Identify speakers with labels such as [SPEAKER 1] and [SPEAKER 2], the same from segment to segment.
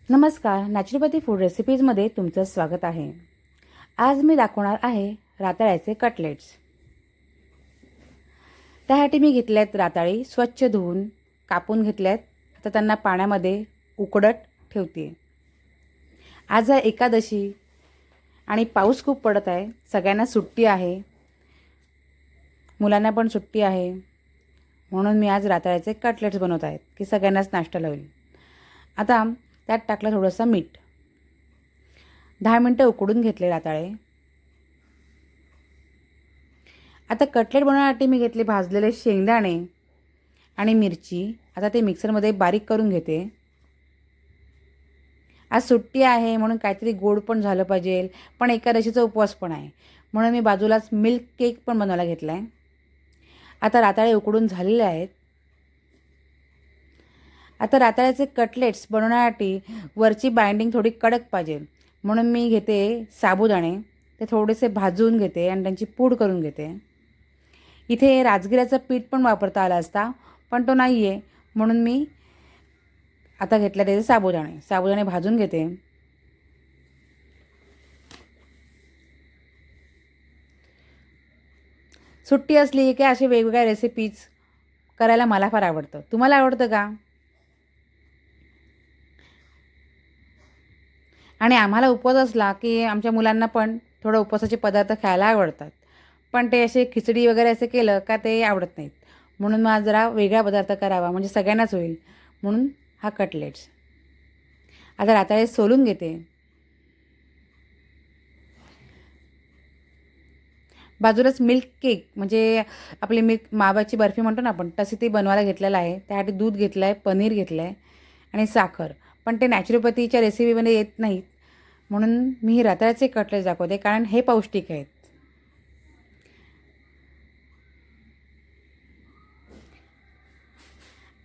[SPEAKER 1] नमस्कार, naturopathy food रेसिपीजमध्ये तुमचं स्वागत आहे. आज मी दाखवणार आहे राताळ्याचे कटलेट्स. त्यासाठी मी घेतल्यात राताळी स्वच्छ धुवून कापून घेतल्यात. आता त्यांना पाण्यामध्ये उकडत ठेवते. आज आहे एकादशी आणि पाऊस खूप पडत आहे. सगळ्यांना सुट्टी आहे, मुलांना पण सुट्टी आहे, म्हणून मी आज राताळ्याचे कटलेट्स बनवत आहेत की सगळ्यांनाच नाश्ता होईल. आता त्यात टाकलं थोडंसं मीठ. 10 मिनटं उकडून घेतले राताळे. आता कटलेट बनवण्यासाठी मी घेतले भाजलेले शेंगदाणे आणि मिरची. आता ते मिक्सरमध्ये बारीक करून घेते. आज सुट्टी आहे म्हणून काहीतरी गोड पण झालं पाहिजे, पण एकादशीचा उपवास पण आहे, म्हणून मी बाजूलाच मिल्क केक पण बनवायला घेतला आहे. आता राताळे उकडून झालेले आहेत. आता राताळ्याचे कटलेट्स बनवण्यासाठी वरची बाइंडिंग थोडी कडक पाहिजे, म्हणून मी घेते साबुदाणे. ते थोडेसे भाजून घेते आणि त्यांची पूड करून घेते. इथे राजगिऱ्याचं पीठ पण वापरता आला असता, पण तो नाही आहे, म्हणून मी आता घेतला त्याचे साबुदाणे भाजून घेते. सुट्टी असली की असे वेगवेगळ्या रेसिपीज करायला मला फार आवडतं. तुम्हाला आवडतं का? आणि आम्हाला उपवास असला की आमच्या मुलांना पण थोडं उपवासाचे पदार्थ खायला आवडतात, पण ते असे खिचडी वगैरे असं केलं का ते आवडत नाहीत, म्हणून मग जरा वेगळा पदार्थ करावा म्हणजे सगळ्यांनाच होईल, म्हणून हा कटलेट्स. आता राताळे सोलून घेते. बाजूलाच मिल्क केक म्हणजे आपली मावाची बर्फी म्हणतो ना आपण, तशी ती बनवायला घेतलेलं आहे. त्यासाठी दूध घेतलं आहे, पनीर घेतलं आहे आणि साखर. पण ते नॅचरोपॅथीच्या रेसिपीमध्ये येत नाहीत, म्हणून मी ही राताळ्याचे कटलेट्स दाखवते, कारण हे पौष्टिक आहेत.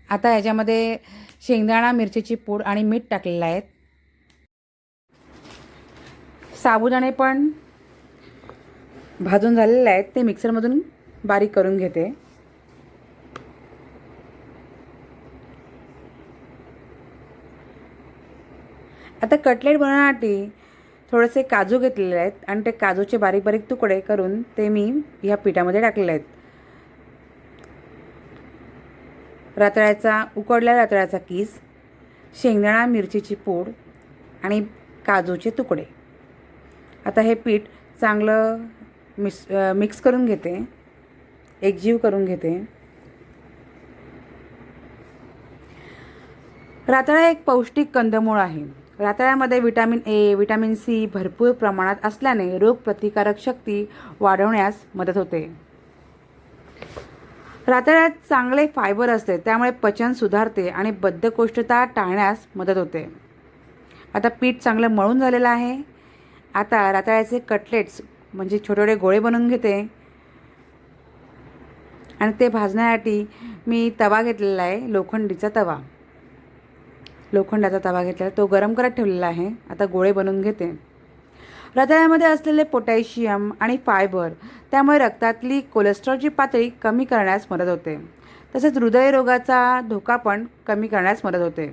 [SPEAKER 1] आता याच्यामध्ये शेंगदाणा, मिरचीची पूड आणि मीठ टाकलेलं आहे. साबुदाणे पण भाजून झालेले आहेत, ते मिक्सरमधून बारीक करून घेते. आता कटलेट बनवण्यासाठी थोडेसे काजू घेतलेले आहेत आणि ते काजूचे बारीक बारीक तुकडे करून ते मी ह्या पिठामध्ये टाकलेले आहेत. उकडलेल्या राताळ्याचा कीस, शेंगदाणा, मिरचीची पूड आणि काजूचे तुकडे. आता हे पीठ चांगलं मिक्स करून घेते, एकजीव करून घेते. राताळा एक पौष्टिक कंदमूळ आहे. राताळ्यामध्ये विटॅमिन ए, विटॅमिन सी भरपूर प्रमाणात असल्याने रोगप्रतिकारक शक्ती वाढवण्यास मदत होते. राताळ्यात चांगले फायबर असते, त्यामुळे पचन सुधारते आणि बद्धकोष्ठता टाळण्यास मदत होते. आता पीठ चांगलं मळून झालेलं आहे. आता राताळ्याचे कटलेट्स म्हणजे छोटे छोटे गोळे बनवून घेते आणि ते भाजण्यासाठी मी तवा घेतलेला आहे, लोखंडाचा तवा घेतलेला, तो गरम करत ठेवलेला आहे. आता गोळे बनवून घेते. राताळ्यामध्ये असलेले पोटॅशियम आणि फायबर त्यामुळे रक्तातली कोलेस्ट्रॉलची पातळी कमी करण्यास मदत होते. तसेच हृदयरोगाचा धोका पण कमी करण्यास मदत होते.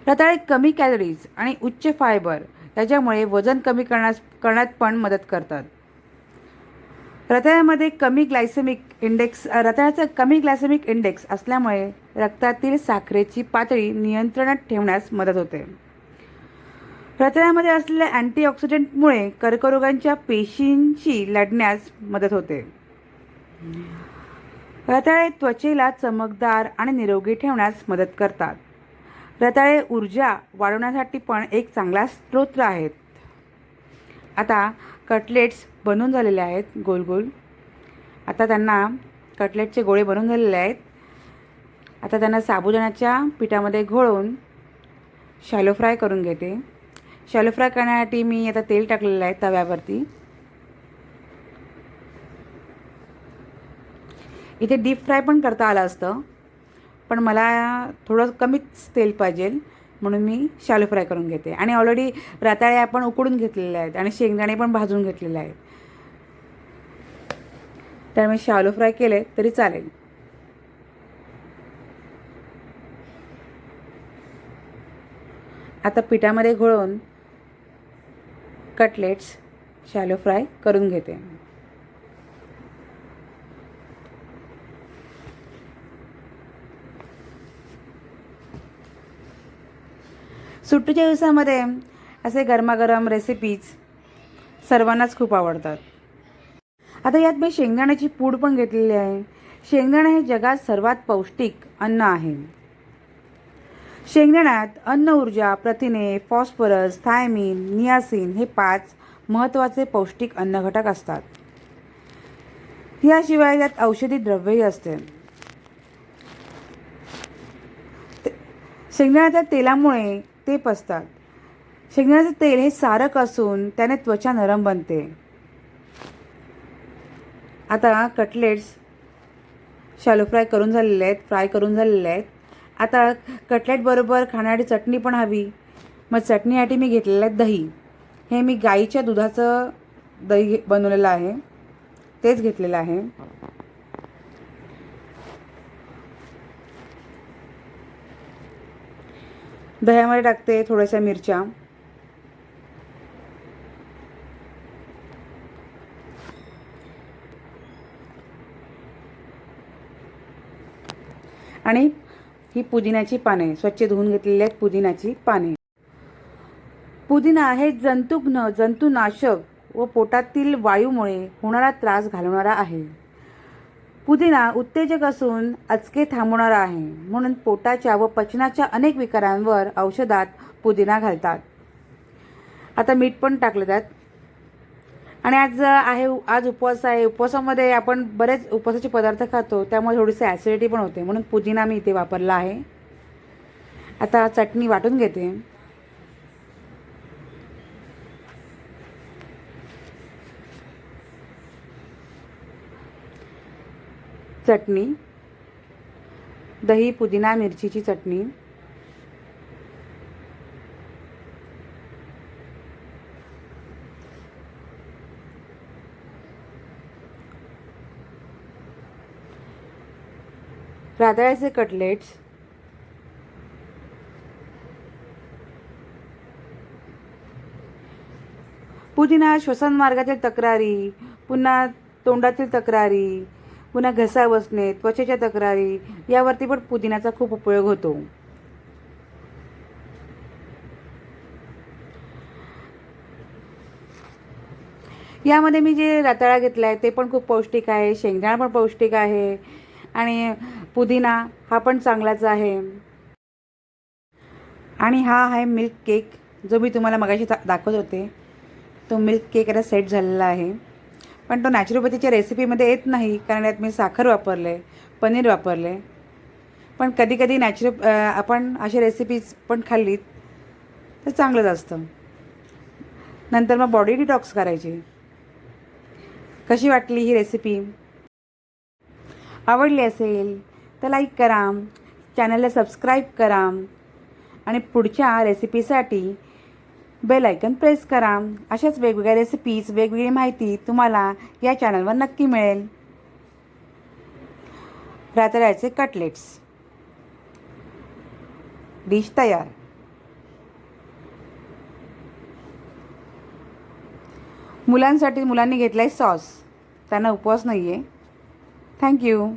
[SPEAKER 1] रताळे कमी कॅलरीज आणि उच्च फायबर याच्यामुळे वजन कमी करण्यात पण मदत करतात. रताळ्याचा कमी ग्लायसेमिक इंडेक्स असल्यामुळे रक्तातील साखरेची पातळी नियंत्रणात ठेवण्यास मदत होते. रताळ्यामध्ये असलेल्या अँटीऑक्सिडंटमुळे कर्करोगाच्या पेशींशी लढण्यास मदत होते. रताळे त्वचेला चमकदार आणि निरोगी ठेवण्यास मदत करतात. रताळे ऊर्जा वाढवण्यासाठी पण एक चांगला स्रोत आहेत. आता कटलेट्स बनवून झालेले आहेत गोल गोल. आता त्यांना कटलेटचे गोळे बनवून झालेले आहेत. आता त्यांना साबुदाण्याच्या पिठामध्ये घोळवून शॅलो फ्राय करून घेते. शॅलो फ्राय करण्यासाठी मी आता तेल टाकलेलं आहे तव्यावरती. इथे डीप फ्राय पण करता आलं असतं, पण मला थोडं कमीच तेल पाहिजे, म्हणून मी शॅलो फ्राय करून घेते. आणि ऑलरेडी रताळे आपण उकडून घेतलेले आहेत आणि शेंगदाणे पण भाजून घेतलेले आहेत, त्यामुळे शॅलो फ्राय केले तरी चालेल. आता पिठामध्ये घोळवून कटलेट्स शॅलो फ्राय करून घेते. सुट्टीच्या दिवसामध्ये असे गरमागरम रेसिपीज सर्वांनाच खूप आवडतात. आता यात मी शेंगदाण्याची पूड पण घेतलेली आहे. शेंगदाणे हे जगात सर्वात पौष्टिक अन्न आहे. शेंगदाण्यात अन्न ऊर्जा, प्रथिने, फॉस्फरस, थायमिन, नियासिन हे 5 महत्त्वाचे पौष्टिक अन्नघटक असतात. याशिवाय यात औषधी द्रव्यही असते. शेंगदाण्याच्या तेलामुळे ते पचतात. शेंगदाण्याचे तेल हे सारक असून त्याने त्वचा नरम बनते. आता कटलेट्स शॅलो फ्राय करून झालेले आहेत. आता कटलेट बरोबर खाण्यासाठी चटणी पण हवी. मग चटणीसाठी मी घेतलेलं आहे दही. हे मी गाईच्या दुधाचं दही बनवलेलं आहे, तेच घेतलेलं आहे. दह्यामध्ये टाकते थोड्याशा मिरच्या, आणि ही पुदिन्याची पाने स्वच्छ धुवून घेतलेली आहेत. पुदिन्याची पाने. पुदिना हे जंतुनाशक व पोटातील वायूमुळे होणारा त्रास घालवणारा आहे. पुदिना उत्तेजक असून आचके थांबवणारा आहे. म्हणून पोटाच्या व पचनाच्या अनेक विकारांवर औषधात पुदिना घालतात. आता मीठ पण टाकलं त्यात. आणि आज उपवास आहे. उपवासामध्ये आपण बरेच उपवासाचे पदार्थ खातो, त्यामुळे थोडीशी ॲसिडिटी पण होते, म्हणून पुदिना मी इथे वापरला आहे. आता चटणी वाटून घेते. चटणी, दही, पुदिना, मिरचीची चटणी, रताळ्याचे कटलेट्स, पुदिना श्वसन मार्गातील तक्रारी, पुन्हा तोंडातील तक्रारी, पुन्हा घसा बसणे, त्वचेच्या तक्रारी यावरती पण पुदिन्याचा खूप उपयोग होतो. यामध्ये मी जे रताळा घेतला आहे ते पण खूप पौष्टिक आहे. शेंगदाणा पण पौष्टिक आहे आणि पुदिना हा पण चांगलाच आहे. आणि हा आहे मिल्क केक, जो मी तुम्हाला मगाशी दाखवत होते. तो मिल्क केक आता सेट झालेला आहे, पण तो नॅचरोपॅथीच्या रेसिपीमध्ये येत नाही, कारण यात मी साखर वापरले, पनीर वापरले. पण कधी आपण अशी रेसिपीज पण खाल्लीत तर चांगलंच असतं. नंतर मग बॉडी डिटॉक्स करायची. कशी वाटली ही रेसिपी? आवडली असेल तर लाईक करा, चॅनलला सबस्क्राईब करा आणि पुढच्या रेसिपीसाठी बेल आयकन प्रेस करा. अशाच वेगवेगळ्या रेसिपीज, वेगवेगळी माहिती तुम्हाला या चॅनलवर नक्की मिळेल. रताळ्याचे कटलेट्स डिश तयार. मुलांनी घेतलाय सॉस, त्यांना उपवास नाही आहे. थँक्यू.